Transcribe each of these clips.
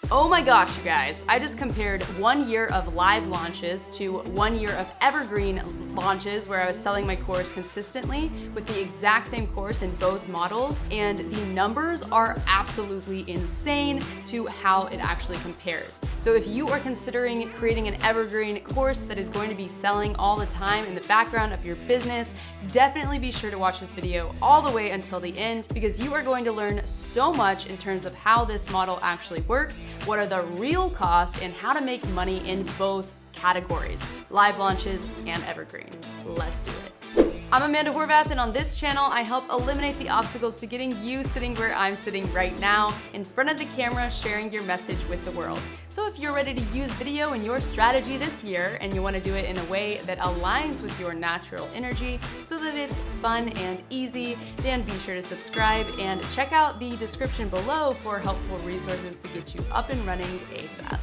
Oh my gosh, you guys, I just compared 1 year of live launches to 1 year of evergreen launches where I was selling my course consistently with the exact same course in both models, and the numbers are absolutely insane to how it actually compares. So if you are considering creating an evergreen course that is going to be selling all the time in the background of your business, definitely be sure to watch this video all the way until the end, because you are going to learn so much in terms of how this model actually works, what are the real costs, and how to make money in both categories, live launches and evergreen. Let's do it. I'm Amanda Horvath, and on this channel, I help eliminate the obstacles to getting you sitting where I'm sitting right now, in front of the camera, sharing your message with the world. So if you're ready to use video in your strategy this year, and you want to do it in a way that aligns with your natural energy so that it's fun and easy, then be sure to subscribe and check out the description below for helpful resources to get you up and running ASAP.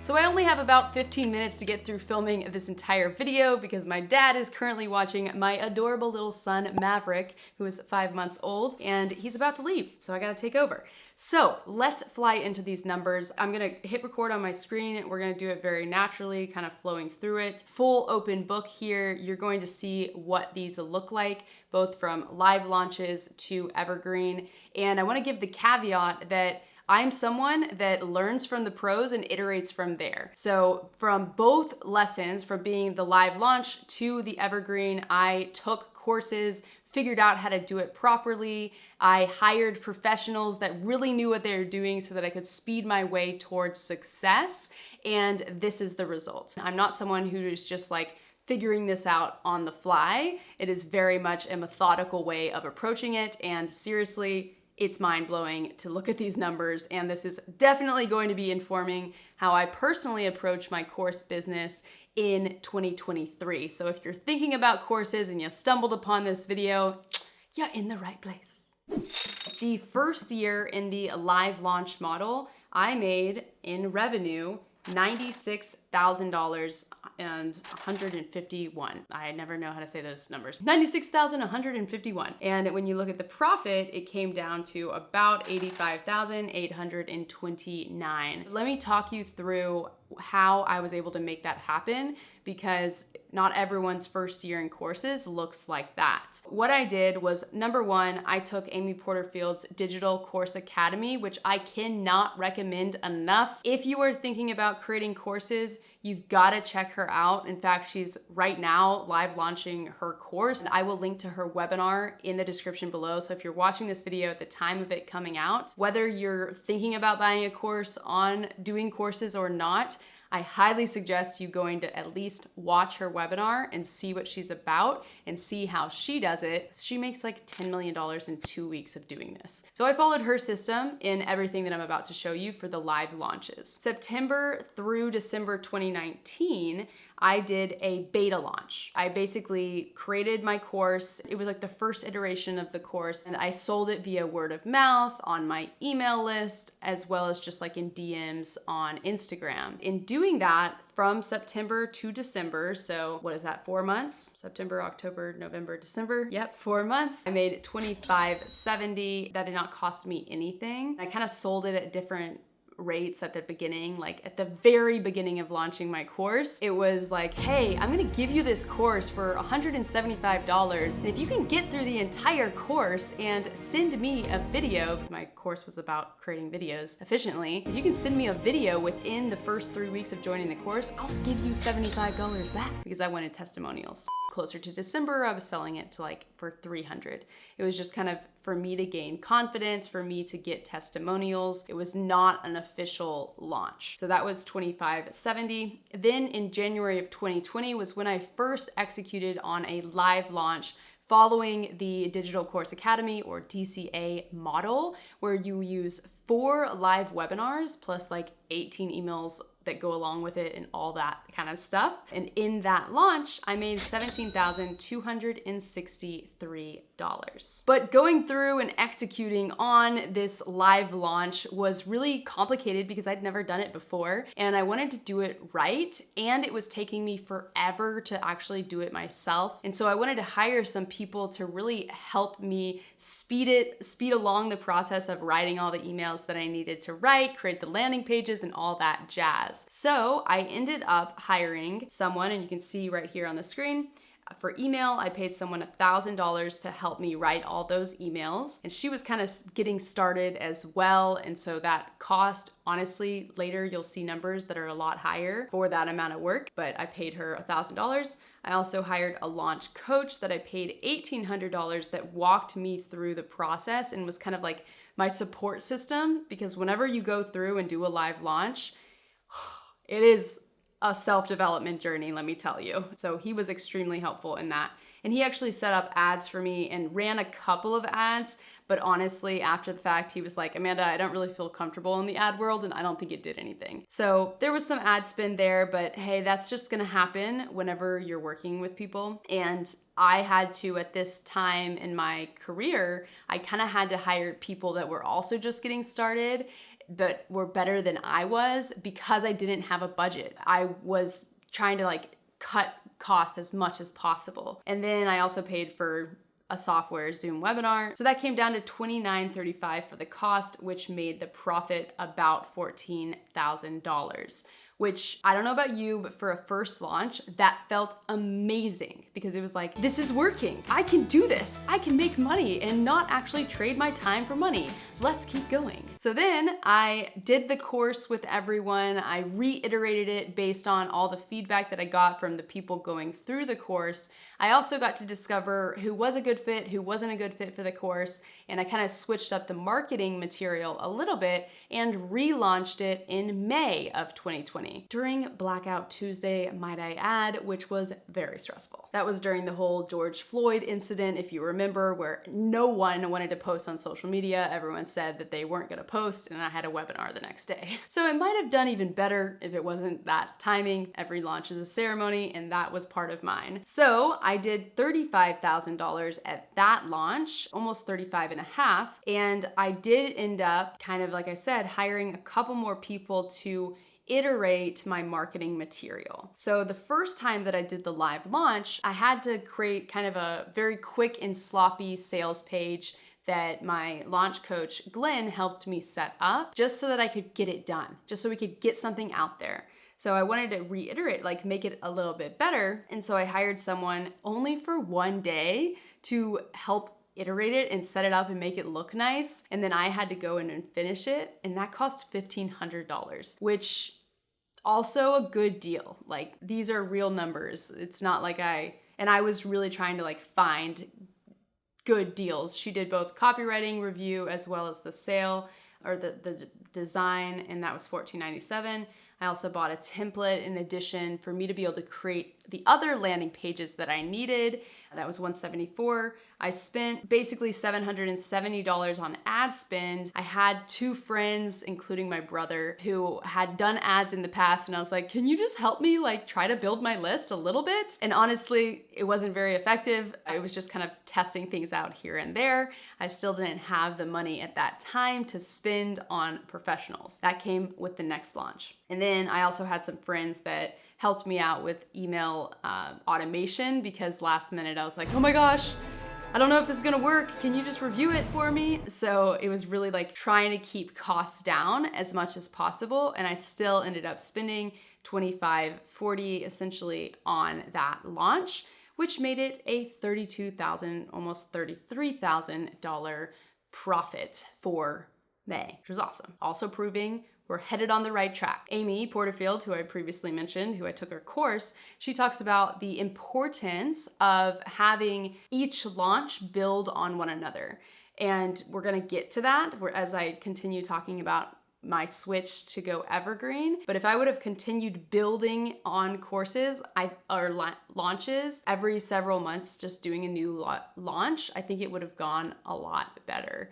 So I only have about 15 minutes to get through filming this entire video because my dad is currently watching my adorable little son, Maverick, who is 5 months old, and he's about to leave, so I gotta take over. So let's fly into these numbers. I'm gonna hit record on my screen. We're gonna do it very naturally, kind of flowing through it. Full open book here. You're going to see what these look like, both from live launches to evergreen. And I wanna give the caveat that I'm someone that learns from the pros and iterates from there. So from both lessons, from being the live launch to the evergreen, I took courses, figured out how to do it properly. I hired professionals that really knew what they were doing so that I could speed my way towards success. And this is the result. I'm not someone who is just like figuring this out on the fly. It is very much a methodical way of approaching it. And seriously, it's mind-blowing to look at these numbers, and this is definitely going to be informing how I personally approach my course business in 2023. So if you're thinking about courses and you stumbled upon this video, you're in the right place. The first year in the live launch model, I made in revenue $96,000 and 151. I never know how to say those numbers. 96,151. And when you look at the profit, it came down to about 85,829. Let me talk you through how I was able to make that happen, because not everyone's first year in courses looks like that. What I did was, number one, I took Amy Porterfield's Digital Course Academy, which I cannot recommend enough. If you are thinking about creating courses, you've got to check her out. In fact, she's right now live launching her course. I will link to her webinar in the description below. So if you're watching this video at the time of it coming out, whether you're thinking about buying a course on doing courses or not, I highly suggest you going to at least watch her webinar and see what she's about and see how she does it. She makes like $10 million in 2 weeks of doing this. So I followed her system in everything that I'm about to show you for the live launches. September through December 2019, I did a beta launch. I basically created my course. It was like the first iteration of the course, and I sold it via word of mouth on my email list, as well as just like in DMs on Instagram. In doing that, from September to December, so what is that, 4 months? September, October, November, December. Yep, 4 months. I made $25.70. That did not cost me anything. I kind of sold it at different rates at the beginning. Like at the very beginning of launching my course, it was like, hey, I'm gonna give you this course for $175, and if you can get through the entire course and send me a video, my course was about creating videos efficiently, if you can send me a video within the first 3 weeks of joining the course, I'll give you $75 back, because I wanted testimonials. Closer to December, I was selling it to like for $300. It was just kind of for me to gain confidence, for me to get testimonials. It was not an official launch. So that was $25.70. Then in January of 2020 was when I first executed on a live launch following the Digital Course Academy, or DCA model, where you use 4 live webinars plus like 18 emails that go along with it and all that kind of stuff. And in that launch, I made $17,263. But going through and executing on this live launch was really complicated because I'd never done it before and I wanted to do it right, and it was taking me forever to actually do it myself. And so I wanted to hire some people to really help me speed along the process of writing all the emails that I needed to write, create the landing pages and all that jazz. So I ended up hiring someone, and you can see right here on the screen. For email, I paid someone $1,000 to help me write all those emails. And she was kind of getting started as well. And so that cost, honestly, later you'll see numbers that are a lot higher for that amount of work, but I paid her $1,000. I also hired a launch coach that I paid $1,800 that walked me through the process and was kind of like my support system, because whenever you go through and do a live launch, it is a self-development journey, let me tell you. So he was extremely helpful in that. And he actually set up ads for me and ran a couple of ads, but honestly, after the fact, he was like, Amanda, I don't really feel comfortable in the ad world and I don't think it did anything. So there was some ad spend there, but hey, that's just gonna happen whenever you're working with people. And I had to, at this time in my career, I kind of had to hire people that were also just getting started, but were better than I was because I didn't have a budget. I was trying to like cut costs as much as possible. And then I also paid for a software Zoom webinar. So that came down to $29.35 for the cost, which made the profit about $14,000. Which I don't know about you, but for a first launch, that felt amazing because it was like, this is working. I can do this. I can make money and not actually trade my time for money. Let's keep going. So then I did the course with everyone. I reiterated it based on all the feedback that I got from the people going through the course. I also got to discover who was a good fit, who wasn't a good fit for the course, and I kind of switched up the marketing material a little bit and relaunched it in May of 2020 during Blackout Tuesday, might I add, which was very stressful. That was during the whole George Floyd incident, if you remember, where no one wanted to post on social media. Everyone said that they weren't gonna post, and I had a webinar the next day. So it might have done even better if it wasn't that timing. Every launch is a ceremony, and that was part of mine. So I did $35,000 at that launch, almost 35 and a half. And I did end up, kind of like I said, hiring a couple more people to iterate my marketing material. So the first time that I did the live launch, I had to create kind of a very quick and sloppy sales page that my launch coach, Glenn, helped me set up just so that I could get it done, just so we could get something out there. So I wanted to reiterate, like make it a little bit better. And so I hired someone only for one day to help iterate it and set it up and make it look nice. And then I had to go in and finish it. And that cost $1,500, which also a good deal. Like these are real numbers. It's not like I was really trying to like find good deals. She did both copywriting review as well as the sale or the design, and that was $14.97. I also bought a template in addition for me to be able to create the other landing pages that I needed. That was $174. I spent basically $770 on ad spend. I had two friends, including my brother, who had done ads in the past, and I was like, can you just help me like try to build my list a little bit? And honestly, it wasn't very effective. I was just kind of testing things out here and there. I still didn't have the money at that time to spend on professionals. That came with the next launch. And then I also had some friends that helped me out with email automation, because last minute I was like, oh my gosh, I don't know if this is gonna work. Can you just review it for me? So it was really like trying to keep costs down as much as possible. And I still ended up spending $25.40 essentially on that launch, which made it a $32,000, almost $33,000 profit for May, which was awesome. Also proving we're headed on the right track. Amy Porterfield, who I previously mentioned, who I took her course, she talks about the importance of having each launch build on one another. And we're gonna get to that as I continue talking about my switch to go evergreen. But if I would have continued building on courses or launches every several months, just doing a new launch, I think it would have gone a lot better.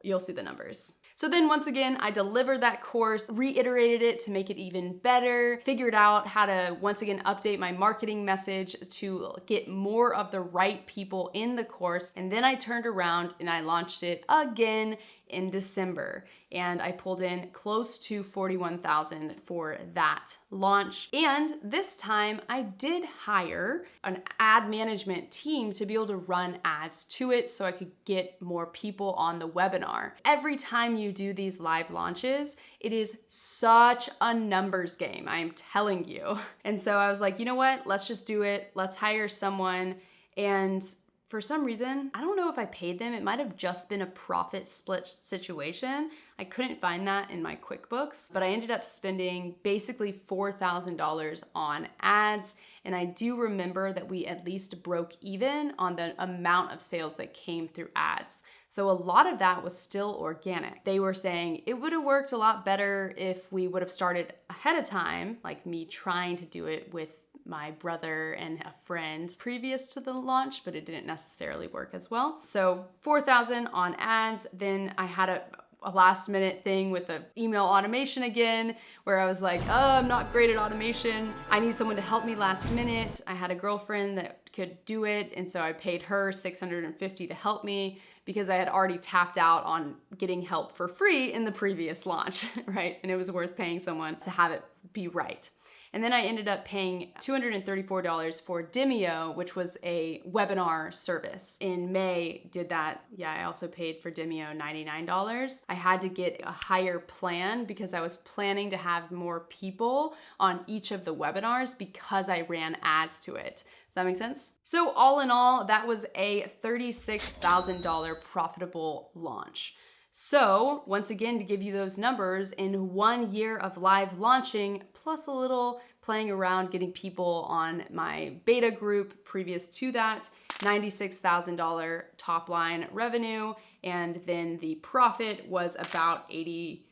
You'll see the numbers. So then once again, I delivered that course, reiterated it to make it even better, figured out how to once again update my marketing message to get more of the right people in the course. And then I turned around and I launched it again in December, and I pulled in close to $41,000 for that launch. And this time I did hire an ad management team to be able to run ads to it so I could get more people on the webinar. Every time you do these live launches, it is such a numbers game, I am telling you. And so I was like, you know what? Let's just do it. Let's hire someone. And for some reason, I don't know if I paid them. It might have just been a profit split situation. I couldn't find that in my QuickBooks, but I ended up spending basically $4,000 on ads. And I do remember that we at least broke even on the amount of sales that came through ads. So a lot of that was still organic. They were saying it would have worked a lot better if we would have started ahead of time, like me trying to do it with my brother and a friend previous to the launch, but it didn't necessarily work as well. So $4,000 on ads. Then I had a last minute thing with the email automation again, where I was like, oh, I'm not great at automation. I need someone to help me last minute. I had a girlfriend that could do it, and so I paid her $650 to help me because I had already tapped out on getting help for free in the previous launch, right? And it was worth paying someone to have it be right. And then I ended up paying $234 for Demio, which was a webinar service. In May, did that. Yeah, I also paid for Demio $99. I had to get a higher plan because I was planning to have more people on each of the webinars because I ran ads to it. Does that make sense? So all in all, that was a $36,000 profitable launch. So once again, to give you those numbers, in 1 year of live launching, plus a little playing around getting people on my beta group previous to that, $96,000 top line revenue, and then the profit was about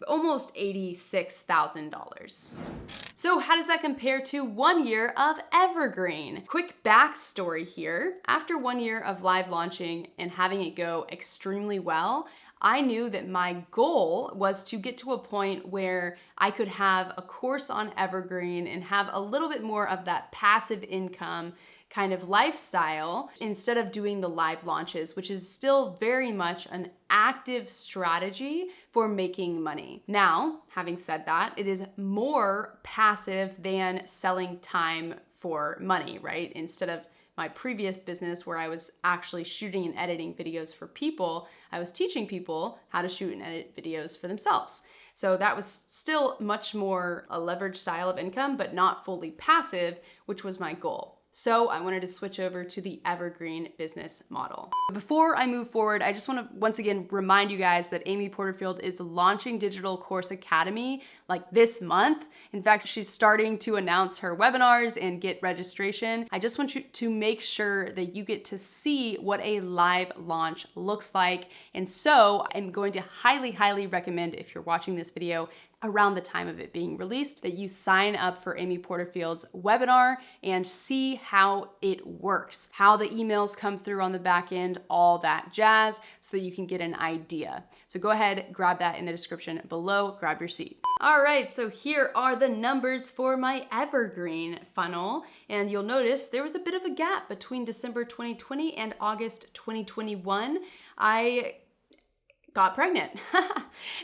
almost $86,000. So how does that compare to 1 year of Evergreen? Quick backstory here. After 1 year of live launching and having it go extremely well, I knew that my goal was to get to a point where I could have a course on Evergreen and have a little bit more of that passive income kind of lifestyle instead of doing the live launches, which is still very much an active strategy for making money. Now, having said that, it is more passive than selling time for money, right? Instead of my previous business where I was actually shooting and editing videos for people, I was teaching people how to shoot and edit videos for themselves. So that was still much more a leveraged style of income, but not fully passive, which was my goal. So I wanted to switch over to the Evergreen business model. Before I move forward, I just want to once again remind you guys that Amy Porterfield is launching Digital Course Academy like this month. In fact, she's starting to announce her webinars and get registration. I just want you to make sure that you get to see what a live launch looks like. And so I'm going to highly, highly recommend, if you're watching this video around the time of it being released, that you sign up for Amy Porterfield's webinar and see how it works, how the emails come through on the back end, all that jazz, so that you can get an idea. So go ahead, grab that in the description below, grab your seat. All right, so here are the numbers for my Evergreen funnel. And you'll notice there was a bit of a gap between December 2020 and August 2021. I got pregnant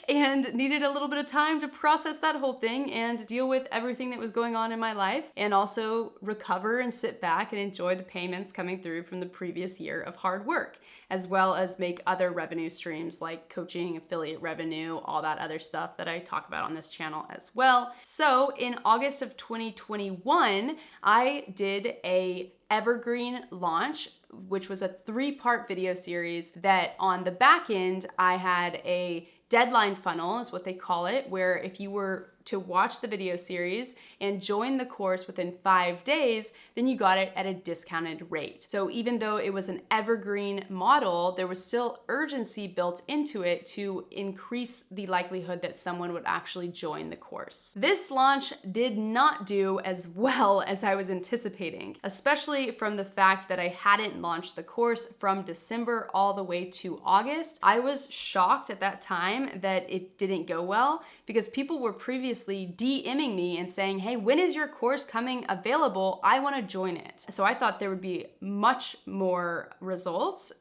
and needed a little bit of time to process that whole thing and deal with everything that was going on in my life, and also recover and sit back and enjoy the payments coming through from the previous year of hard work, as well as make other revenue streams like coaching, affiliate revenue, all that other stuff that I talk about on this channel as well. So in August of 2021, I did a Evergreen launch, which was a 3-part video series that on the back end, I had a deadline funnel is what they call it, where if you were to watch the video series and join the course within 5 days, then you got it at a discounted rate. So even though it was an evergreen model, there was still urgency built into it to increase the likelihood that someone would actually join the course. This launch did not do as well as I was anticipating, especially from the fact that I hadn't launched the course from December all the way to August. I was shocked at that time time that it didn't go well because people were previously DMing me and saying, hey, when is your course coming available? I want to join it. So I thought there would be much more results,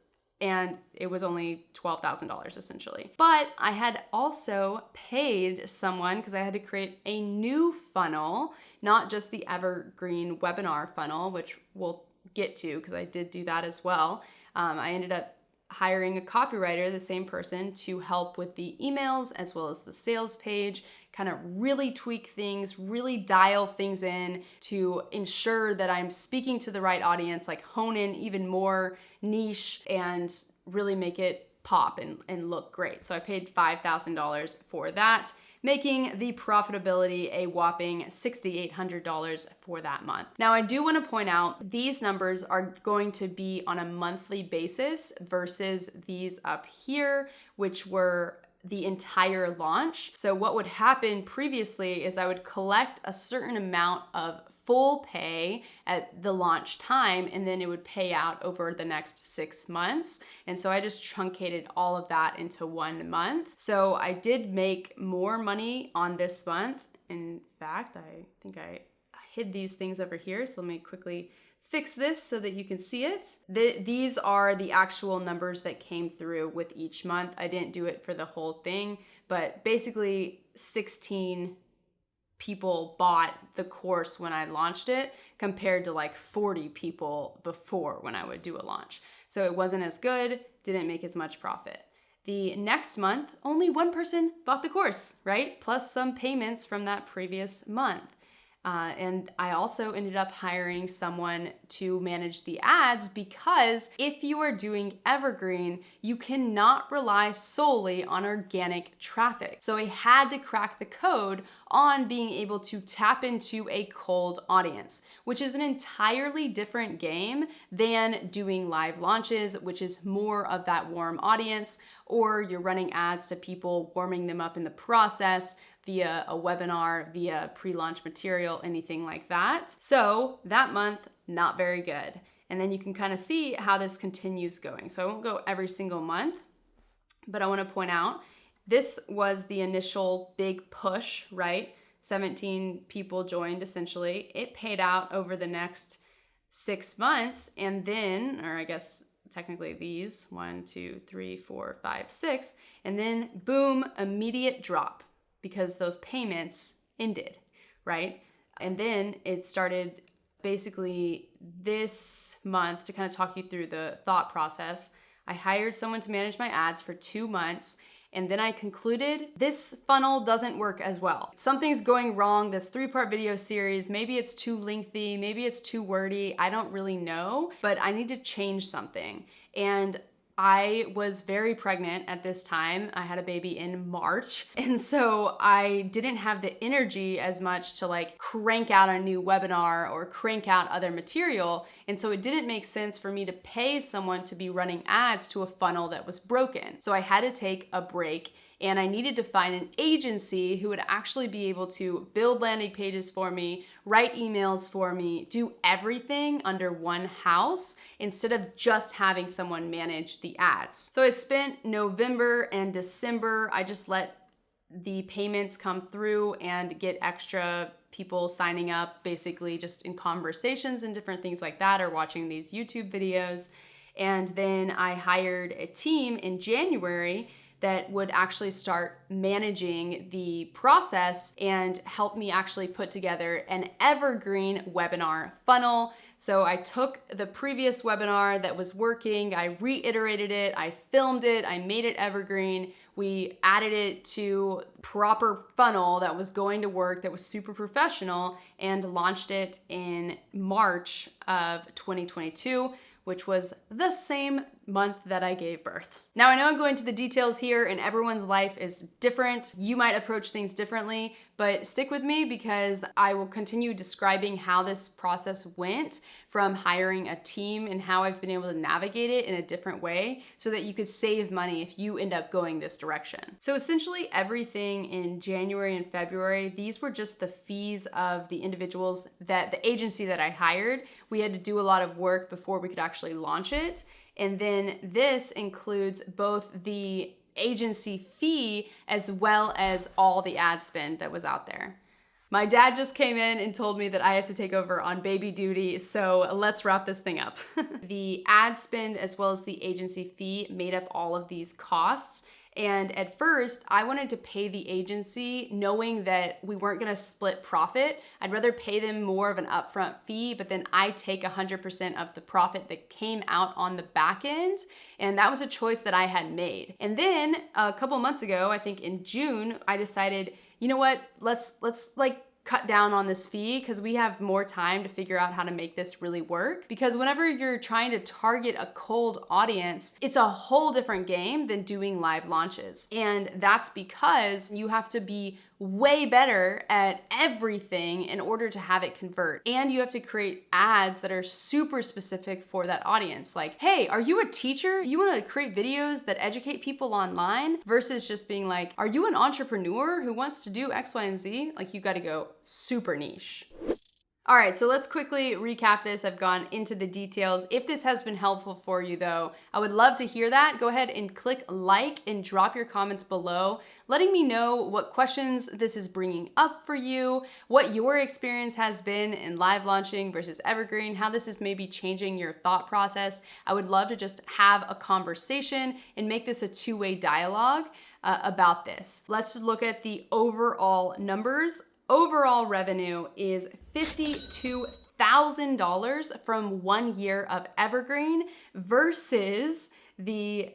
and it was only $12,000 essentially. But I had also paid someone because I had to create a new funnel, not just the Evergreen webinar funnel, which we'll get to because I did do that as well. I ended up hiring a copywriter, the same person, to help with the emails as well as the sales page, kind of really tweak things, really dial things in to ensure that I'm speaking to the right audience, like hone in even more niche and really make it pop and look great. So I paid $5,000 for that, making the profitability a whopping $6,800 for that month. Now, I do want to point out these numbers are going to be on a monthly basis versus these up here, which were the entire launch. So what would happen previously is I would collect a certain amount of full pay at the launch time, and then it would pay out over the next 6 months. And so I just truncated all of that into 1 month. So I did make more money on this month. In fact, I think I hid these things over here. So let me quickly fix this so that you can see it. These are the actual numbers that came through with each month. I didn't do it for the whole thing, but basically 16 people bought the course when I launched it compared to like 40 people before when I would do a launch. So it wasn't as good, didn't make as much profit. The next month, only one person bought the course, right? Plus some payments from that previous month. And I also ended up hiring someone to manage the ads because if you are doing Evergreen, you cannot rely solely on organic traffic. So I had to crack the code on being able to tap into a cold audience, which is an entirely different game than doing live launches, which is more of that warm audience, or you're running ads to people, warming them up in the process via a webinar, via pre-launch material, anything like that. So that month, not very good. And then you can kind of see how this continues going. So I won't go every single month, but I want to point out this was the initial big push, right? 17 people joined essentially. It paid out over the next 6 months, and then, or I guess technically these, 1, 2, 3, 4, 5, 6, and then boom, immediate drop because those payments ended, right? And then it started basically this month to kind of talk you through the thought process. I hired someone to manage my ads for 2 months, and then I concluded this funnel doesn't work as well. Something's going wrong, this 3-part video series, maybe it's too lengthy, maybe it's too wordy, I don't really know, but I need to change something. And I was very pregnant at this time. I had a baby in March. And so I didn't have the energy as much to like crank out a new webinar or crank out other material. And so it didn't make sense for me to pay someone to be running ads to a funnel that was broken. So I had to take a break, and I needed to find an agency who would actually be able to build landing pages for me, write emails for me, do everything under one house instead of just having someone manage the ads. So I spent November and December, I just let the payments come through and get extra people signing up, basically just in conversations and different things like that, or watching these YouTube videos. And then I hired a team in January that would actually start managing the process and help me actually put together an evergreen webinar funnel. So I took the previous webinar that was working, I reiterated it, I filmed it, I made it evergreen. We added it to proper funnel that was going to work, that was super professional, and launched it in March of 2022, which was the same month that I gave birth. Now I know I'm going to the details here and everyone's life is different. You might approach things differently, but stick with me because I will continue describing how this process went from hiring a team and how I've been able to navigate it in a different way so that you could save money if you end up going this direction. So essentially everything in January and February, these were just the fees of the individuals that the agency that I hired. We had to do a lot of work before we could actually launch it. And then this includes both the agency fee as well as all the ad spend that was out there. My dad just came in and told me that I have to take over on baby duty, so let's wrap this thing up. The ad spend as well as the agency fee made up all of these costs. And at first, I wanted to pay the agency knowing that we weren't gonna split profit. I'd rather pay them more of an upfront fee, but then I take 100% of the profit that came out on the back end. And that was a choice that I had made. And then a couple months ago, I think in June, I decided, you know what, let's like cut down on this fee because we have more time to figure out how to make this really work. Because whenever you're trying to target a cold audience, it's a whole different game than doing live launches. And that's because you have to be way better at everything in order to have it convert. And you have to create ads that are super specific for that audience. Like, hey, are you a teacher? You wanna create videos that educate people online versus just being like, are you an entrepreneur who wants to do X, Y, and Z? Like, you gotta go super niche. All right, so let's quickly recap this. I've gone into the details. If this has been helpful for you though, I would love to hear that. Go ahead and click like and drop your comments below, letting me know what questions this is bringing up for you, what your experience has been in live launching versus evergreen, how this is maybe changing your thought process. I would love to just have a conversation and make this a two-way dialogue about this. Let's look at the overall numbers. Overall revenue is $52,000 from 1 year of evergreen versus the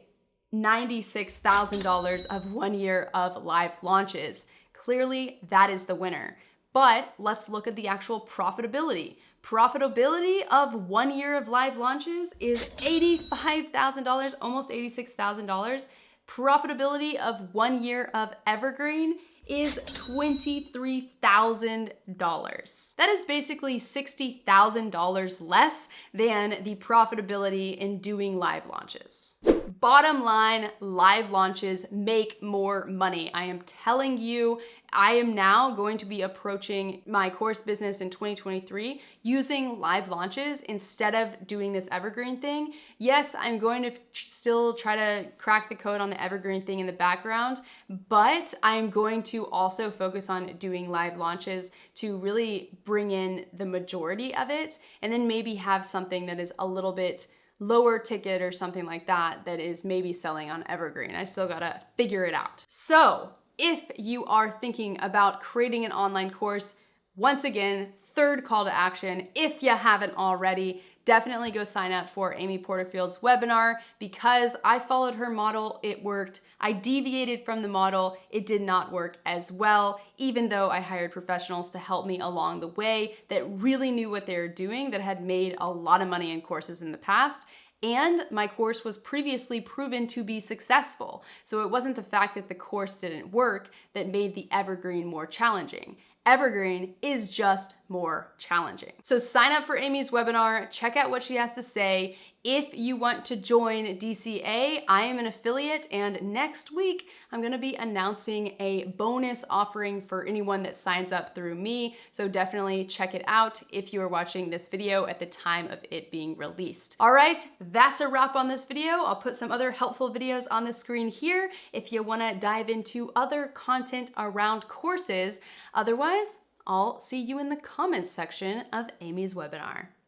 $96,000 of 1 year of live launches. Clearly, that is the winner. But let's look at the actual profitability. Profitability of 1 year of live launches is $85,000, almost $86,000. Profitability of 1 year of evergreen is $23,000. That is basically $60,000 less than the profitability in doing live launches. Bottom line, live launches make more money. I am telling you, I am now going to be approaching my course business in 2023 using live launches instead of doing this evergreen thing. Yes, I'm going to still try to crack the code on the evergreen thing in the background, but I'm going to also focus on doing live launches to really bring in the majority of it, and then maybe have something that is a little bit lower ticket or something like that that is maybe selling on evergreen. I still gotta figure it out. So if you are thinking about creating an online course, once again, third call to action, if you haven't already, definitely go sign up for Amy Porterfield's webinar because I followed her model, it worked. I deviated from the model, it did not work as well, even though I hired professionals to help me along the way that really knew what they were doing, that had made a lot of money in courses in the past. And my course was previously proven to be successful. So it wasn't the fact that the course didn't work that made the evergreen more challenging. Evergreen is just more challenging. So sign up for Amy's webinar, check out what she has to say. If you want to join DCA, I am an affiliate, and next week I'm gonna be announcing a bonus offering for anyone that signs up through me. So definitely check it out if you are watching this video at the time of it being released. All right, that's a wrap on this video. I'll put some other helpful videos on the screen here if you wanna dive into other content around courses. Otherwise, I'll see you in the comments section of Amy's webinar.